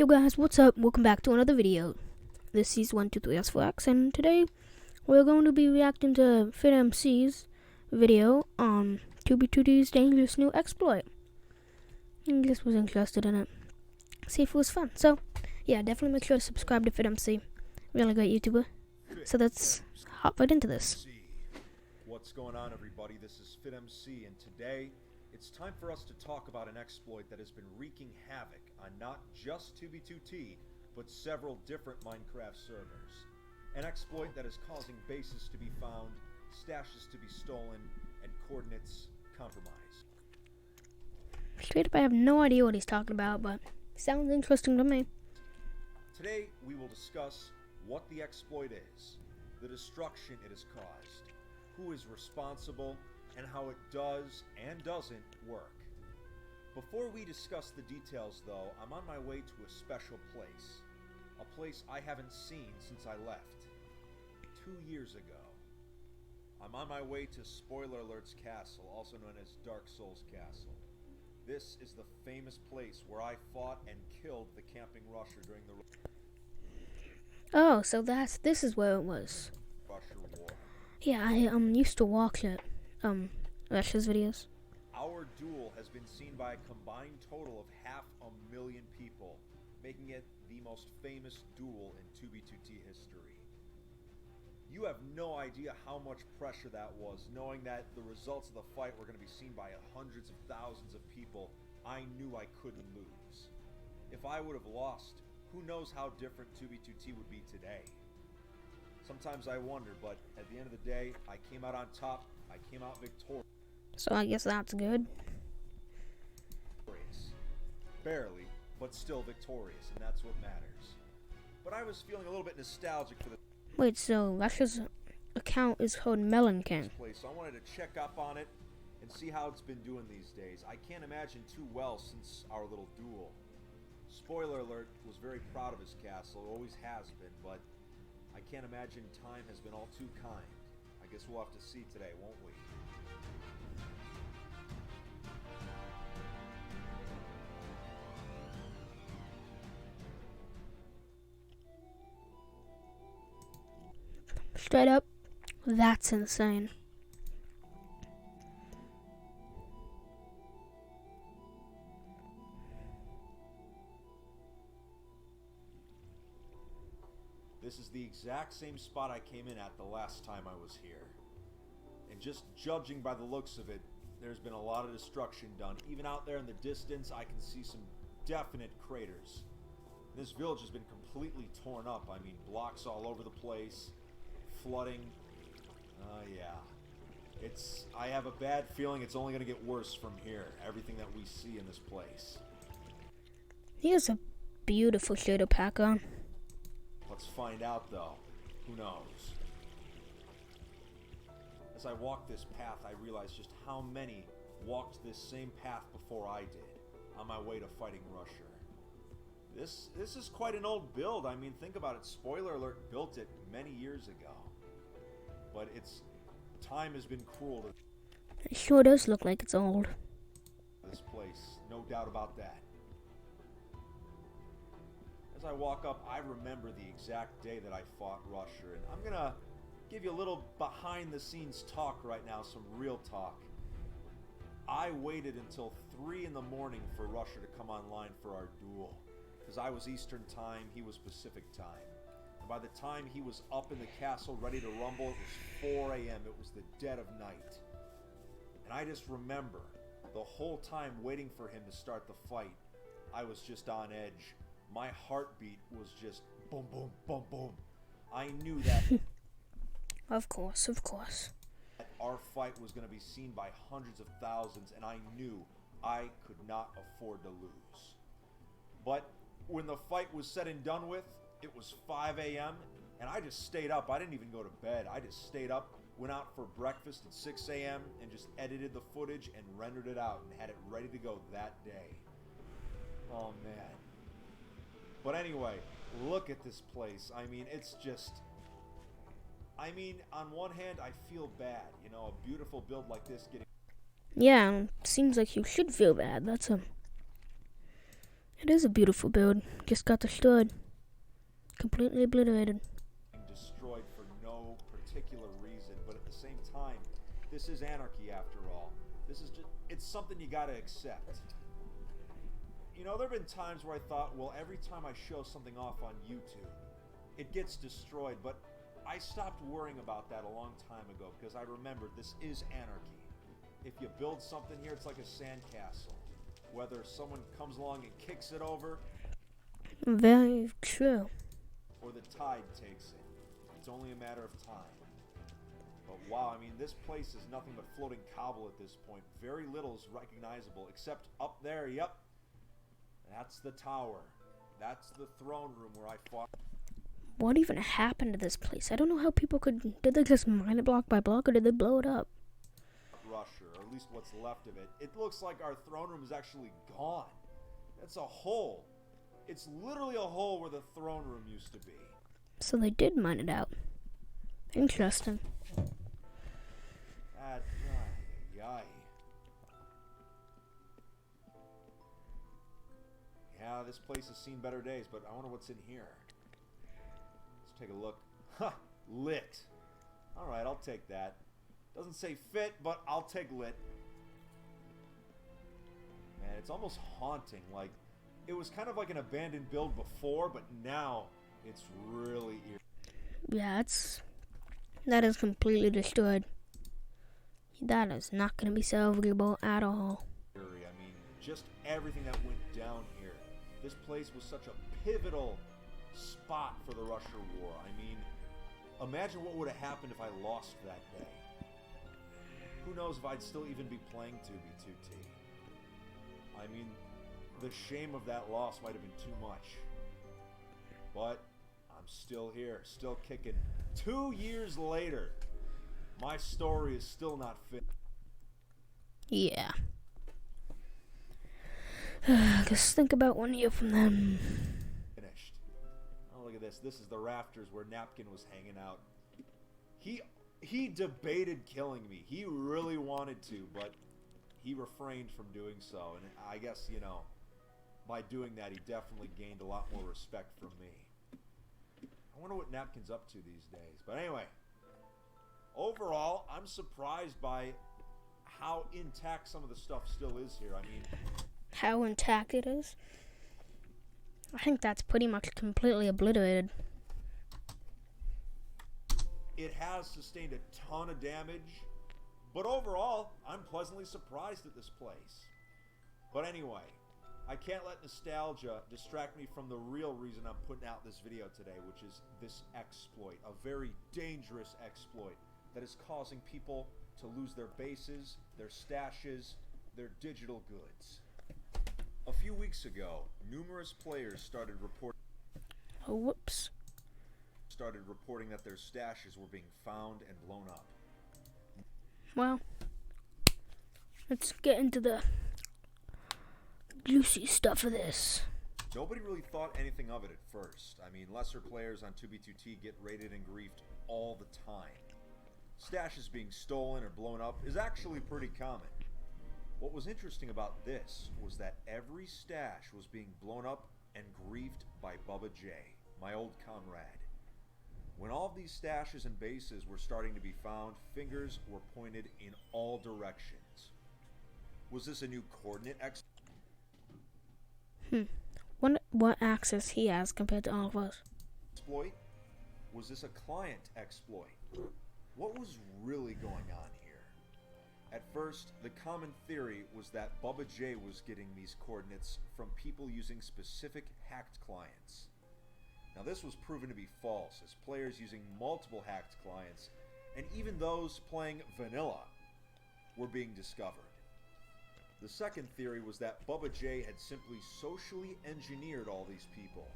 Yo guys, what's up? Welcome back to another video. This is 123s4x, and today we're going to be reacting to FitMC's video on 2B2D's dangerous new exploit. I just was interested in it. See if it was fun. So, yeah, definitely make sure to subscribe to FitMC. Really great YouTuber. So let's hop right into this. What's going on, everybody? This is FitMC, and today it's time for us to talk about an exploit that has been wreaking havoc on not just 2B2T, but several different Minecraft servers. An exploit that is causing bases to be found, stashes to be stolen, and coordinates compromised. Straight up, I have no idea what he's talking about, but it sounds interesting to me. Today, we will discuss what the exploit is, the destruction it has caused, who is responsible, and how it does and doesn't work. Before we discuss the details, though, I'm on my way to a special place. A place I haven't seen since I left 2 years ago. I'm on my way to Spoiler Alert's castle, also known as Dark Souls Castle. This is the famous place where I fought and killed the camping rusher during the Oh, so this is where it was. Rusher War. Yeah, I used to watch it. Russia's videos. Our duel has been seen by a combined total of 500,000 people, making it the most famous duel in 2B2T history. You have no idea how much pressure that was, knowing that the results of the fight were going to be seen by hundreds of thousands of people. I knew I couldn't lose. If I would have lost, who knows how different 2B2T would be today. Sometimes I wonder, but at the end of the day, I came out on top. I came out victorious. So I guess that's good. Barely, but still victorious, and that's what matters. But I was feeling a little bit nostalgic for the Wait, so Russia's account is called Melon King. place, so I wanted to check up on it and see how it's been doing these days. I can't imagine too well since our little duel. Spoiler alert, was very proud of his castle, always has been, but I can't imagine time has been all too kind. I guess we'll have to see today, won't we? Straight up, that's insane. This is the exact same spot I came in at the last time I was here. And just judging by the looks of it, there's been a lot of destruction done. Even out there in the distance, I can see some definite craters. This village has been completely torn up. I mean, blocks all over the place, flooding. Yeah. I have a bad feeling it's only going to get worse from here. Everything that we see in this place. He has a beautiful shader pack on. Let's find out, though. Who knows? As I walk this path, I realize just how many walked this same path before I did, on my way to fighting Russia. This is quite an old build. I mean, think about it. Spoiler alert, built it many years ago. But time has been cruel to It sure does look like it's old. this place. No doubt about that. As I walk up, I remember the exact day that I fought Rusher, and I'm gonna give you a little behind-the-scenes talk right now, some real talk. I waited until 3 in the morning for Rusher to come online for our duel, because I was Eastern time, he was Pacific time. And by the time he was up in the castle ready to rumble, it was 4 a.m., it was the dead of night. And I just remember the whole time waiting for him to start the fight, I was just on edge. My heartbeat was just boom, boom, boom, boom. I knew that Of course. our fight was going to be seen by hundreds of thousands, and I knew I could not afford to lose. But when the fight was said and done with, it was 5 a.m., and I just stayed up. I didn't even go to bed. I just stayed up, went out for breakfast at 6 a.m., and just edited the footage and rendered it out and had it ready to go that day. Oh, man. But anyway, look at this place. I mean, it's just... I mean, on one hand, I feel bad. You know, a beautiful build like this getting... Yeah, seems like you should feel bad. It is a beautiful build. Just got destroyed. Completely obliterated. Destroyed for no particular reason, but at the same time, this is anarchy after all. This is just, it's something you gotta accept. You know, there have been times where I thought, well, every time I show something off on YouTube, it gets destroyed, but I stopped worrying about that a long time ago because I remembered this is anarchy. If you build something here, it's like a sandcastle. Whether someone comes along and kicks it over, Very true. or the tide takes it, it's only a matter of time. But wow, I mean, this place is nothing but floating cobble at this point. Very little is recognizable, except up there, yep. That's the tower. That's the throne room where I fought. What even happened to this place? I don't know how people could... Did they just mine it block by block, or did they blow it up? Rusher, or at least what's left of it. It looks like our throne room is actually gone. That's a hole. It's literally a hole where the throne room used to be. So they did mine it out. Interesting. Yeah, this place has seen better days, but I wonder what's in here. Let's take a look. Ha! Lit. Alright, I'll take that. Doesn't say fit, but I'll take lit. Man, it's almost haunting. Like, it was kind of like an abandoned build before, but now it's really eerie. Yeah, that is completely destroyed. That is not going to be salvageable at all. I mean, just everything that went down here. This place was such a pivotal spot for the Russia War. I mean, imagine what would have happened if I lost that day. Who knows if I'd still even be playing 2B2T. I mean, the shame of that loss might have been too much. But I'm still here, still kicking. 2 years later, my story is still not finished. Yeah. Just think about 1 year from then. Finished. Oh, look at this. This is the rafters where Napkin was hanging out. He debated killing me. He really wanted to, but he refrained from doing so. And I guess, you know, by doing that, he definitely gained a lot more respect from me. I wonder what Napkin's up to these days. But anyway, overall, I'm surprised by how intact some of the stuff still is here. I mean, how intact it is? I think that's pretty much completely obliterated. It has sustained a ton of damage, but overall, I'm pleasantly surprised at this place. But anyway, I can't let nostalgia distract me from the real reason I'm putting out this video today, which is this exploit, a very dangerous exploit that is causing people to lose their bases, their stashes, their digital goods. A few weeks ago, numerous players started reporting that their stashes were being found and blown up. Well, let's get into the juicy stuff of this. Nobody really thought anything of it at first. I mean, lesser players on 2B2T get raided and griefed all the time. Stashes being stolen or blown up is actually pretty common. What was interesting about this was that every stash was being blown up and griefed by Bubba J, my old comrade. When all of these stashes and bases were starting to be found, fingers were pointed in all directions. Was this a new coordinate What access he has compared to all of us? exploit? Was this a client exploit? What was really going on here? At first, the common theory was that Bubba J was getting these coordinates from people using specific hacked clients. Now this was proven to be false, as players using multiple hacked clients, and even those playing vanilla, were being discovered. The second theory was that Bubba J had simply socially engineered all these people,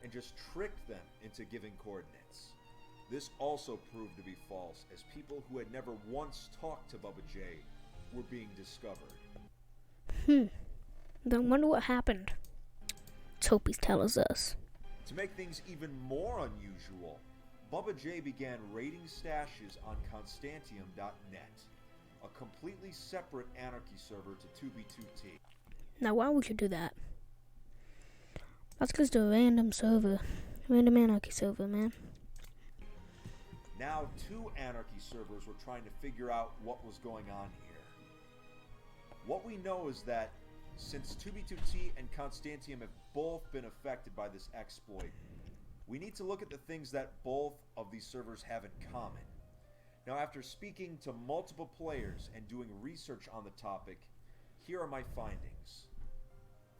and just tricked them into giving coordinates. This also proved to be false, as people who had never once talked to Bubba J were being discovered. Then wonder what happened. Let's hope he tells us. To make things even more unusual, Bubba J began raiding stashes on Constantium.net, a completely separate anarchy server to 2B2T. Now why would you do that? That's just a random server. Random anarchy server, man. Now 2 anarchy servers were trying to figure out what was going on here. What we know is that since 2B2T and Constantium have both been affected by this exploit, we need to look at the things that both of these servers have in common. Now, after speaking to multiple players and doing research on the topic, here are my findings.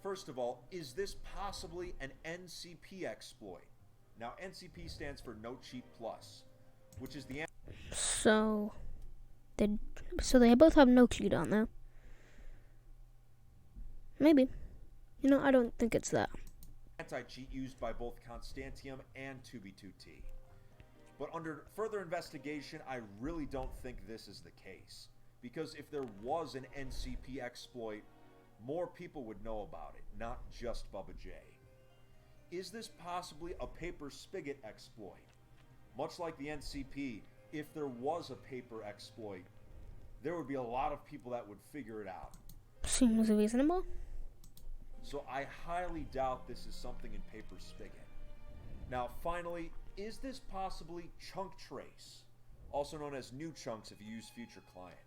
First of all, is this possibly an NCP exploit? Now, NCP stands for No Cheat Plus, which is the So they both have no cheat on there. Maybe. I don't think it's that. anti-cheat used by both Constantium and 2B2T. But under further investigation, I really don't think this is the case. Because if there was an NCP exploit, more people would know about it, not just Bubba J. Is this possibly a paper spigot exploit? Much like the NCP, if there was a paper exploit, there would be a lot of people that would figure it out. Seems reasonable. So I highly doubt this is something in paper spigot. Now finally, is this possibly chunk trace, also known as new chunks if you use future client?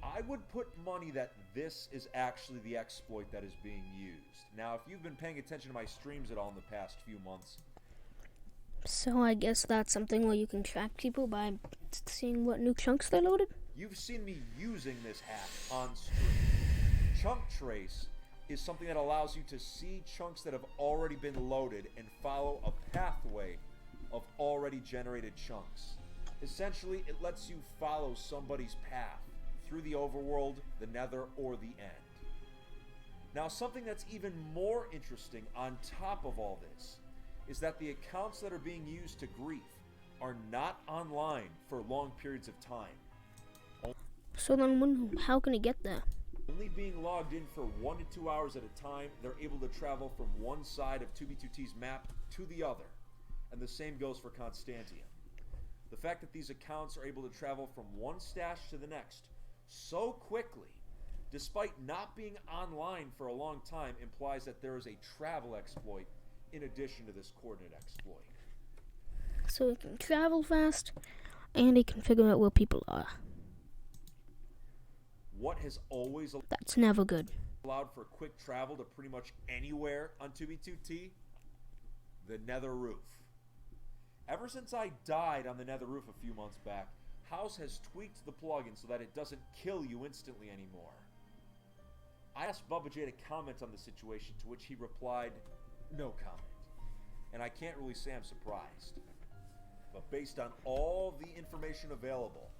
I would put money that this is actually the exploit that is being used. Now if you've been paying attention to my streams at all in the past few months, so I guess that's something where you can track people by seeing what new chunks they loaded? you've seen me using this hack on stream. Chunk trace is something that allows you to see chunks that have already been loaded and follow a pathway of already generated chunks. Essentially, it lets you follow somebody's path through the overworld, the nether, or the end. Now, something that's even more interesting on top of all this is that the accounts that are being used to grief are not online for long periods of time. So then how can he get there? Only being logged in for 1 to 2 hours at a time, they're able to travel from one side of 2B2T's map to the other. And the same goes for Constantium. The fact that these accounts are able to travel from one stash to the next so quickly, despite not being online for a long time, implies that there is a travel exploit in addition to this coordinate exploit. So he can travel fast, and he can figure out where people are. What has always That's never good. allowed for quick travel to pretty much anywhere on 2B2T? The nether roof. Ever since I died on the nether roof a few months back, House has tweaked the plugin so that it doesn't kill you instantly anymore. I asked Bubba J to comment on the situation, to which he replied, no comment. And I can't really say I'm surprised. But based on all the information available,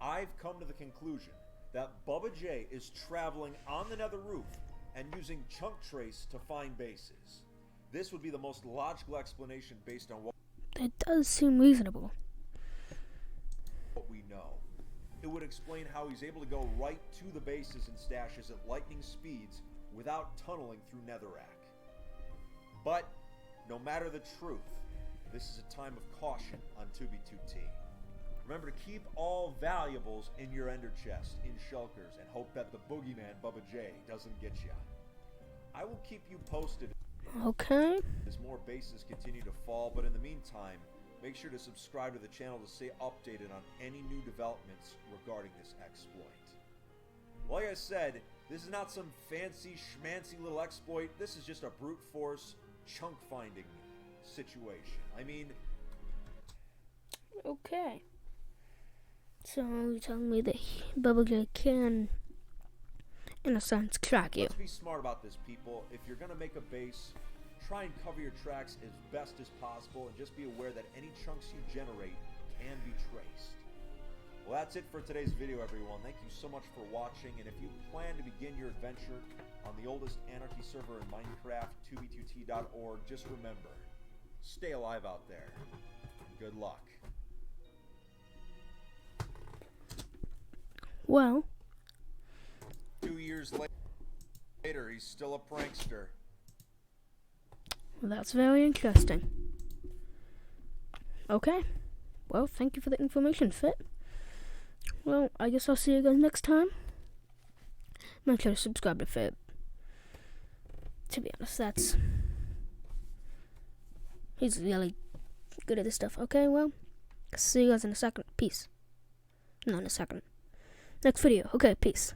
I've come to the conclusion that Bubba J is traveling on the nether roof and using chunk trace to find bases. This would be the most logical explanation based on what It does seem reasonable. we know. It would explain how he's able to go right to the bases and stashes at lightning speeds without tunneling through Netherrack. But no matter the truth, this is a time of caution on 2B2T. Remember to keep all valuables in your ender chest, in shulkers, and hope that the boogeyman Bubba J doesn't get ya. I will keep you posted Okay. as more bases continue to fall, but in the meantime, make sure to subscribe to the channel to stay updated on any new developments regarding this exploit. Like I said, this is not some fancy schmancy little exploit. This is just a brute force chunk finding situation. I mean, Okay. So you're telling me that Bubba J can, in a sense, track you. let's be smart about this, people. If you're going to make a base, try and cover your tracks as best as possible, and just be aware that any chunks you generate can be traced. Well, that's it for today's video, everyone. Thank you so much for watching, and if you plan to begin your adventure on the oldest anarchy server in Minecraft, 2b2t.org, just remember, stay alive out there. Good luck. Well, 2 years later, he's still a prankster. that's very interesting. Okay. Well, thank you for the information, Fit. Well, I guess I'll see you guys next time. Make sure to subscribe to Fit. To be honest, that's He's really good at this stuff. Okay, well, see you guys in a second. Peace. Not in a second. Next video. Okay, peace.